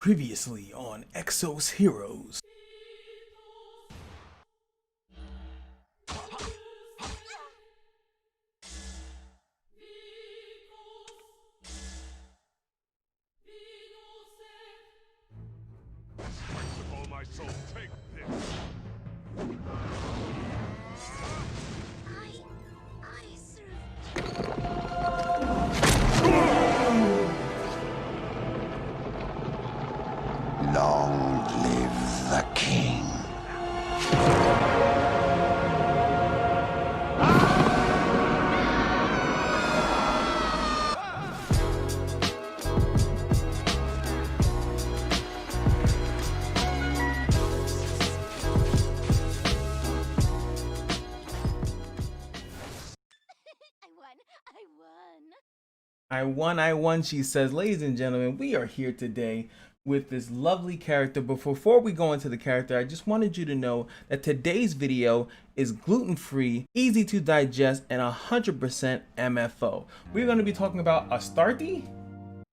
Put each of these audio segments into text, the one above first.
Previously on Exos Heroes. With all my soul, take this! Long live the king. I won, she says. Ladies and gentlemen, we are here today with this lovely character. But before we go into the character, I just wanted you to know that today's video is gluten-free, easy to digest, and 100% MFO. We're going to be talking about ASTARTE?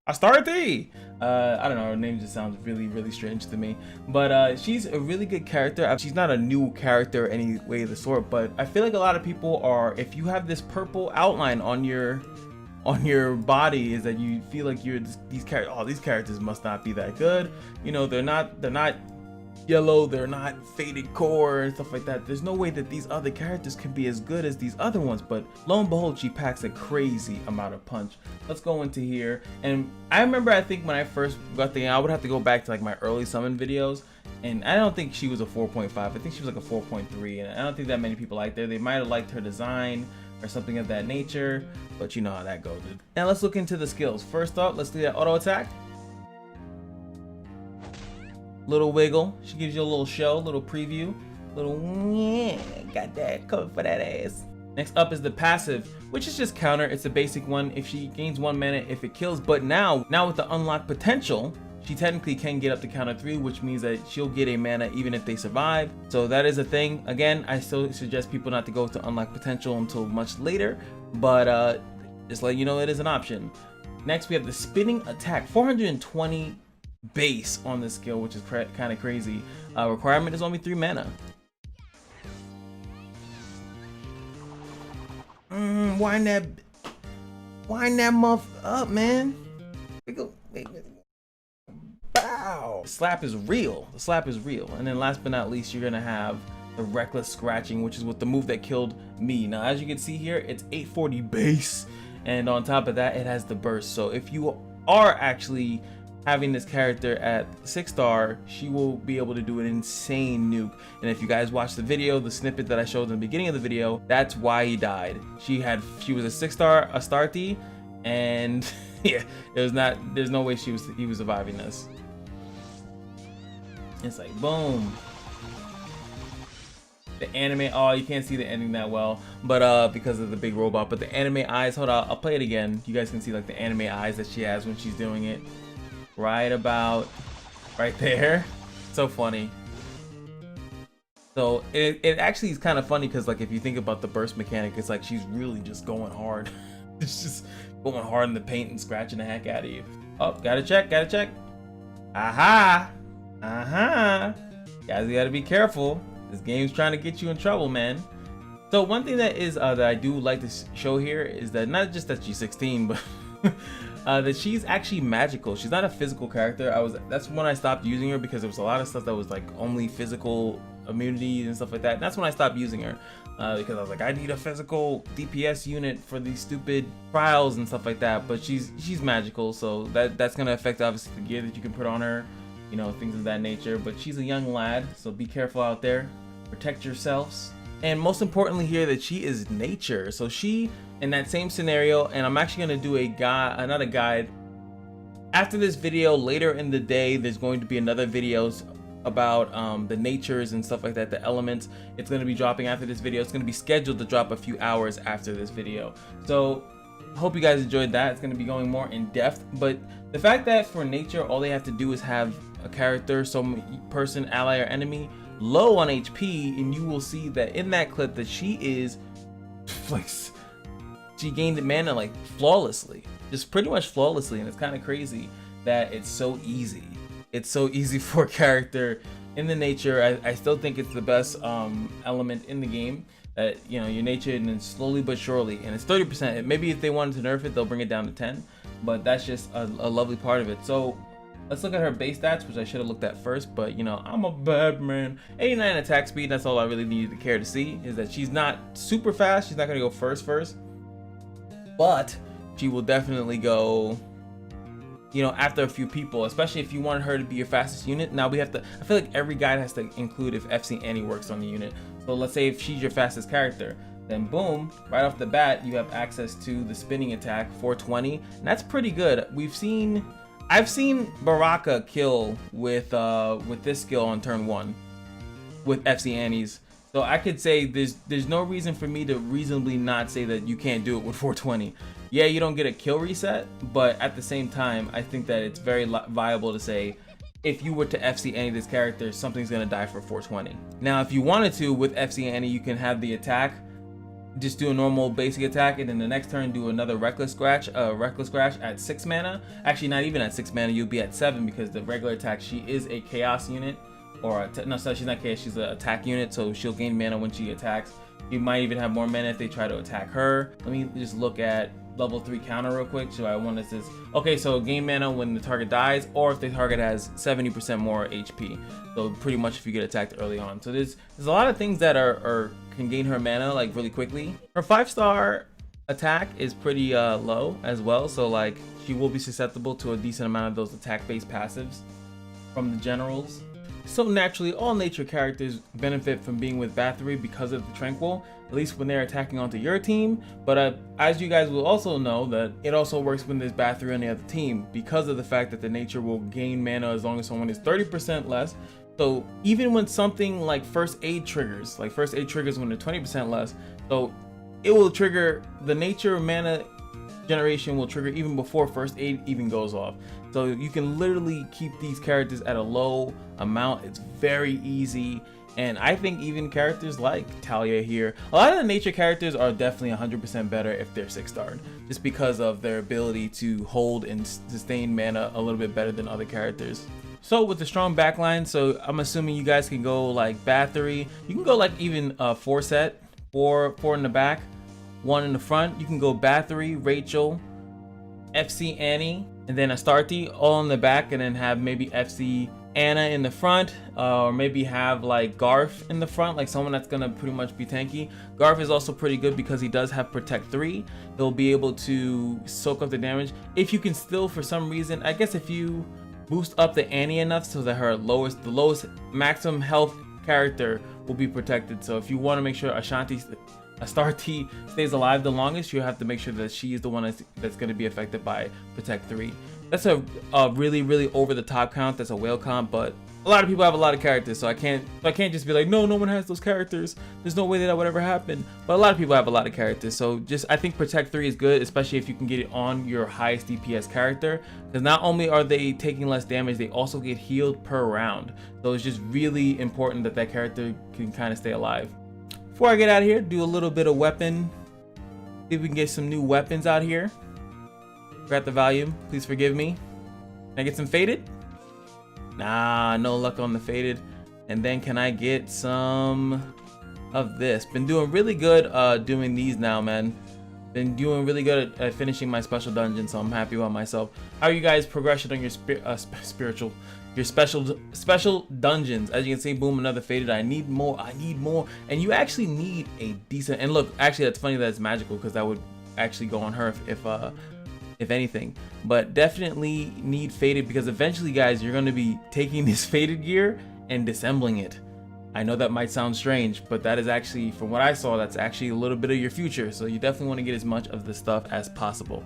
ASTARTE! I don't know, her name just sounds really strange to me. But she's a really good character. She's not a new character any way of the sort, but I feel like a lot of people are, if you have this purple outline on your body, is that you feel like you're these characters must not be that good. You know, they're not yellow, they're not faded core and stuff like that. There's no way that these other characters can be as good as these other ones, but lo and behold, she packs a crazy amount of punch. Let's go into here. And I remember, I think when I first got the, I would have to go back to like my early summon videos, and I don't think she was a 4.5. I think she was like a 4.3, and I don't think that many people liked her. They might have liked her design or something of that nature, but you know how that goes, dude. Now let's look into the skills. First up, let's do that auto attack. Little wiggle. She gives you a little show, little preview, little yeah, got that coming for that ass. Next up is the passive, which is just counter. It's a basic one. If she gains 1 mana, if it kills, but now with the unlocked potential, she technically can get up to counter 3, which means that she'll get a mana even if they survive. So that is a thing. Again, I still suggest people not to go to unlock potential until much later, but just letting you know it is an option. Next, we have the spinning attack, 420 base on this skill, which is kind of crazy. Requirement is only 3 mana. Wind that muff up, man. Bow. The slap is real. The slap is real. And then last but not least, you're gonna have the reckless scratching, which is with the move that killed me. Now, as you can see here, it's 840 base, and on top of that, it has the burst. So if you are actually having this character at 6-star, she will be able to do an insane nuke. And if you guys watch the video, the snippet that I showed in the beginning of the video, that's why he died. She was a 6-star ASTARTE, and yeah, there's no way he was surviving this. It's like boom. The anime, oh, you can't see the ending that well, but because of the big robot, but the anime eyes, hold on, I'll play it again. You guys can see like the anime eyes that she has when she's doing it. Right about right there. So funny. So it actually is kind of funny because, like, if you think about the burst mechanic, it's like she's really just going hard. It's just going hard in the paint and scratching the heck out of you. Oh, gotta check. Aha! Guys, you gotta be careful. This game's trying to get you in trouble, man. So one thing that is that I do like to show here is that not just that she's 16, but that she's actually magical. She's not a physical character. That's when I stopped using her, because there was a lot of stuff that was like only physical immunities and stuff like that. And that's when I stopped using her, because I was like, I need a physical DPS unit for these stupid trials and stuff like that. But she's magical, so that's gonna affect obviously the gear that you can put on her, you know, things of that nature. But she's a young lad, so be careful out there. Protect yourselves. And most importantly here, that she is nature. So she, in that same scenario, and I'm actually going to do another guide after this video later in the day. There's going to be another videos about the natures and stuff like that, the elements. It's going to be dropping after this video. It's going to be scheduled to drop a few hours after this video. So hope you guys enjoyed that. It's going to be going more in depth, but the fact that for nature, all they have to do is have a character, some person, ally, or enemy low on HP, and you will see that in that clip that she is like, she gained the mana like flawlessly, just pretty much flawlessly. And it's kind of crazy that it's so easy It's so easy for a character in the nature. I still think it's the best element in the game. That, you know, your nature, and then slowly but surely, and it's 30%. Maybe if they wanted to nerf it, they'll bring it down to 10, but that's just a lovely part of it. So let's look at her base stats, which I should have looked at first, but you know, I'm a bad man. 89 attack speed, that's all I really needed to care to see, is that she's not super fast. She's not gonna go first, but she will definitely go, you know, after a few people, especially if you want her to be your fastest unit. Now we have to, I feel like every guide has to include if FC Annie works on the unit. So let's say if she's your fastest character, then boom, right off the bat, you have access to the spinning attack, 420, and that's pretty good. I've seen Baraka kill with this skill on turn 1 with FC Annie's. So I could say there's no reason for me to reasonably not say that you can't do it with 420. Yeah, you don't get a kill reset, but at the same time, I think that it's very viable to say, if you were to FC Annie this character, something's gonna die for 420. Now, if you wanted to, with FC Annie, you can have the attack, just do a normal basic attack, and then the next turn do another reckless scratch at 6 mana. Actually, not even at 6 mana, you'll be at 7, because the regular attack, she is a chaos unit, or no, sorry, she's not chaos, she's an attack unit, so she'll gain mana when she attacks. You might even have more mana if they try to attack her. Let me just look at level 3 counter real quick. So I want this is okay, so gain mana when the target dies, or if the target has 70% more HP. So pretty much if you get attacked early on. So there's a lot of things that can gain her mana like really quickly. Her 5-star attack is pretty low as well, so like she will be susceptible to a decent amount of those attack based passives from the generals. So naturally, all nature characters benefit from being with Bathory because of the Tranquil, at least when they're attacking onto your team. But as you guys will also know, that it also works when there's Bathory on the other team, because of the fact that the nature will gain mana as long as someone is 30% less. So even when something like first aid triggers when they're 20% less, so it will trigger, the nature mana generation will trigger even before first aid even goes off. So you can literally keep these characters at a low amount. It's very easy, and I think even characters like Talia here, a lot of the nature characters are definitely 100% better if they're 6-starred, just because of their ability to hold and sustain mana a little bit better than other characters. So with the strong backline, so I'm assuming you guys can go like Bathory, you can go like even 4 set, 4 in the back, 1 in the front. You can go Bathory, Rachel, FC Annie, and then ASTARTE all in the back, and then have maybe FC Anna in the front, or maybe have like Garth in the front, like someone that's gonna pretty much be tanky. Garth is also pretty good because he does have Protect 3. He'll be able to soak up the damage. If you can still, for some reason, I guess if you boost up the Annie enough so that the lowest maximum health character will be protected. So if you want to make sure ASTARTE stays alive the longest, you have to make sure that she is the one that's going to be affected by Protect 3. That's a really, really over the top count. That's a whale comp, but a lot of people have a lot of characters, so I can't just be like, no one has those characters. There's no way that would ever happen. But a lot of people have a lot of characters, so I think Protect 3 is good, especially if you can get it on your highest DPS character, because not only are they taking less damage, they also get healed per round. So it's just really important that character can kind of stay alive. Before I get out of here, do a little bit of weapon. See if we can get some new weapons out here. Forgot the volume, please forgive me. Can I get some faded? Nah, no luck on the faded. And then can I get some of this? Been doing really good doing these now, man. Been doing really good at finishing my special dungeon, so I'm happy about myself. How are you guys progressing on your special dungeons? As you can see, boom, another faded. I need more, and you actually need a decent, and look, actually that's funny that it's magical, because that would actually go on her if anything, but definitely need faded, because eventually, guys, you're going to be taking this faded gear and disassembling it. I know that might sound strange, but that is actually, from what I saw, that's actually a little bit of your future, so you definitely want to get as much of the stuff as possible.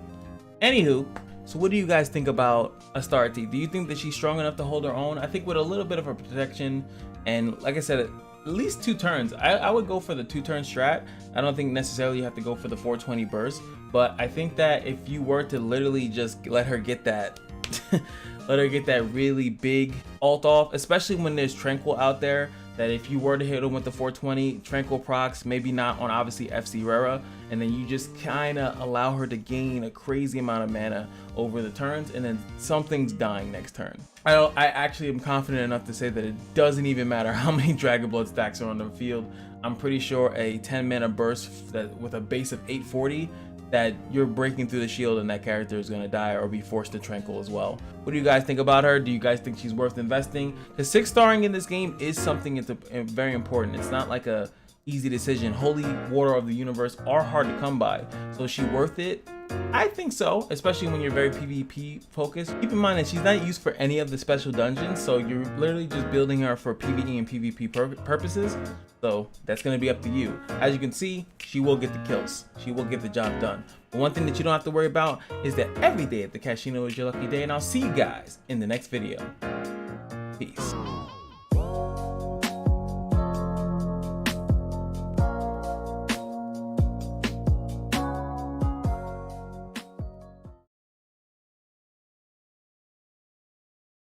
Anywho, so what do you guys think about ASTARTE? Do you think that she's strong enough to hold her own? I think with a little bit of her protection, and like I said, at least 2 turns. I would go for the 2-turn strat. I don't think necessarily you have to go for the 420 burst, but I think that if you were to literally just let her get that let her get that really big ult off, especially when there's Tranquil out there, that if you were to hit him with the 420 Tranquil procs, maybe not on obviously FC Rara, and then you just kind of allow her to gain a crazy amount of mana over the turns, and then something's dying next turn. I actually am confident enough to say that it doesn't even matter how many Dragon Blood stacks are on the field. I'm pretty sure a 10 mana burst that with a base of 840, that you're breaking through the shield and that character is going to die or be forced to tranquil as well. What do you guys think about her? Do you guys think she's worth investing? Because 6-starring in this game is something that's very important. It's not like a easy decision. Holy Water of the Universe are hard to come by. So is she worth it? I think so, especially when you're very PvP focused. Keep in mind that she's not used for any of the special dungeons, so you're literally just building her for PvE and PvP purposes. So that's going to be up to you. As you can see, she will get the kills. She will get the job done. But one thing that you don't have to worry about is that every day at the casino is your lucky day, and I'll see you guys in the next video. Peace.